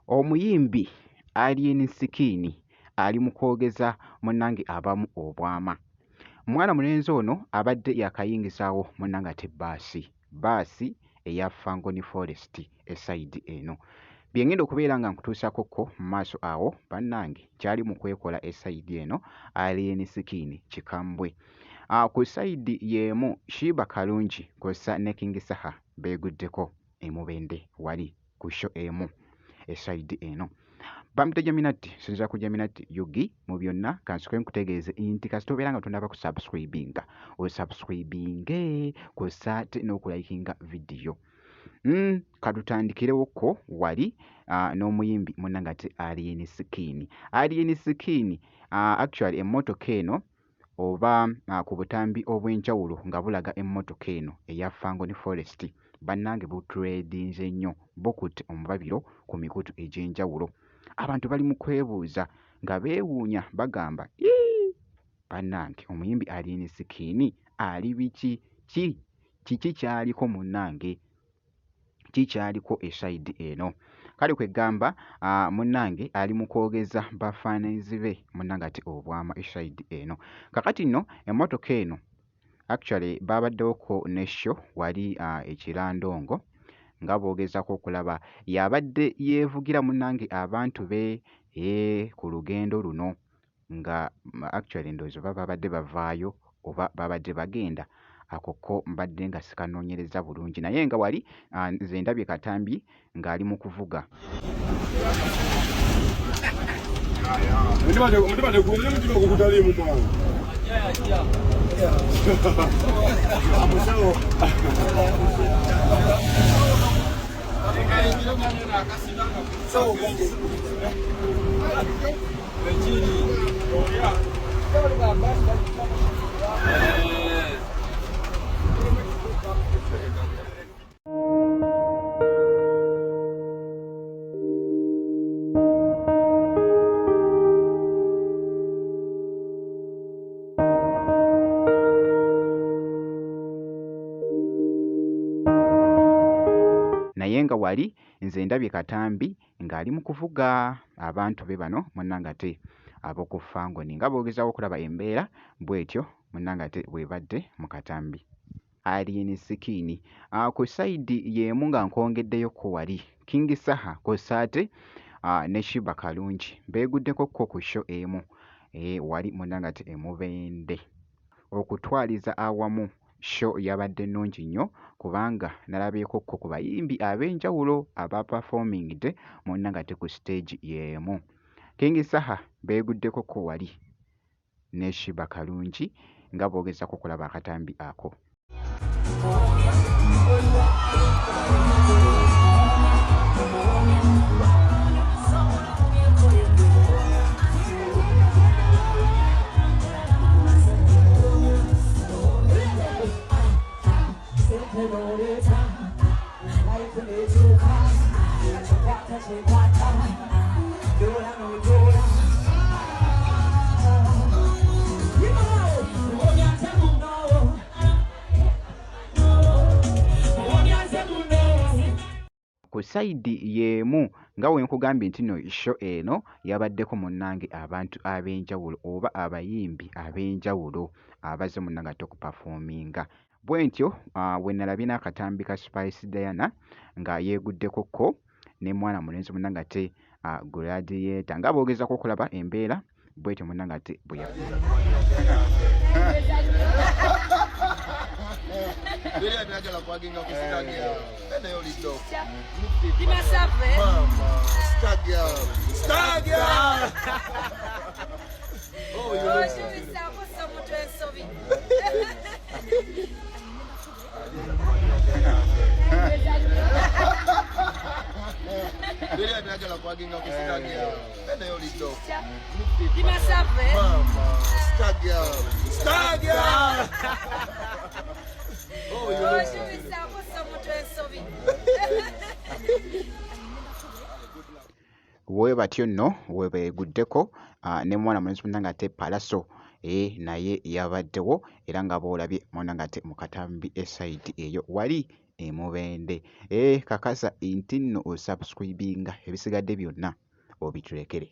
Omuyimbi Alien Skin ali mu kwogeza munnange abamu obwama. Mwana mulenzi ono abadde yakayingisaawo munnange ate baasi eya Fangoni Forest esayidi eno. Bye ngenda okubeera nga nkutuusakokko mu maaso awo bannange kyali mu kwekola esayidi eno Alien Skin kikambwe. Ku sayidi y'emu Shiba Kalungi kw'ossa ne King Saha beeguddeko emubende wali ku sho emu esayidi eno. Bamute Jaminati sinza ku Jaminati Yugi mu byonna kansoke nkutegeeze nti kasita obeera nga tonaba ku subscribinga osubscribinge kw'ossa ate n'okulayikinga vidiyo. Katutandikirewokko wali n'omuyimbi munnange ate Alien Skin. Alien Skin actually emmotoka eno oba ku butambi obw'enjawulo nga bulaga emmotoka eno eya Fangoni Forest bannange butredinze nnyo bukutte omubabiro ku mikutu egy'enjawulo. Abantu bali mu kwebuuza nga beewuunya bagamba bannange omuyimbi Alien Skin ali biki kiki kyaliko munnange kikyaliko esayidi eno. Kale kwegamba munnange ali mu kwogeza bafaananyizi be munnange ate obwama esayidi eno. Kakati nno emmotoka eno actually babaddewoko ne show wali ekirandongo nga boogezako okulaba yabadde yeevugira munnange abantu be ku lugendo luno nga actually ndowooza oba babadde bavaayo oba babadde bagenda akokko mbadde nga sikanoonyereza bulungi naye nga wali nze ndabye katambi ng'ali mu kuvuga. Naye nga wali nze ndabye katambi ng'ali mu kuvuga abantu be bano munnange ate ab'oku Fangoni nga boogezaawo okulaba embeera bw'etyo munnange ate bw'ebadde mu katambi. Alien Skin ku sayidi y'emu nga nkwongeddeyokko wali King Saha kw'ossa ate ne Shiba Kalungi beeguddekokko ku sho emu wali munnange ate emubende. Okutwaliza awamu sho yabadde nnungi nnyo kubanga nalabyekokko ku bayimbi ab'enjawulo abaperformingde munnange ate ku stage y'emu. King Saha beeguddekokko wali ne Shiba Kalungi nga boogezako okulaba akatambi ako. Ku sayidi y'emu nga we nkugambye nti no sho eno yabaddeko munnange abantu ab'enjawulo oba abayimbi ab'enjawulo abazze munnange ate okupafominga. Bwe ntyo we nalabye n'akatambi ka Spice Diana nga yeeguddekokko ne mwana mulenzi munnange ate Gladiator nga boogezako okulaba embeera bw'etyo munnange ate bwe yafuuka. We batyo nno we beeguddeko ne mwana mulenzi munnange ate Palaso naye yabaddewo era nga bw'olabye mwonna ng'ate mu katambi essayidi eyo wali e Mubende. Kakasa nti nno osubscribinga ebisigadde byonna obiturekere.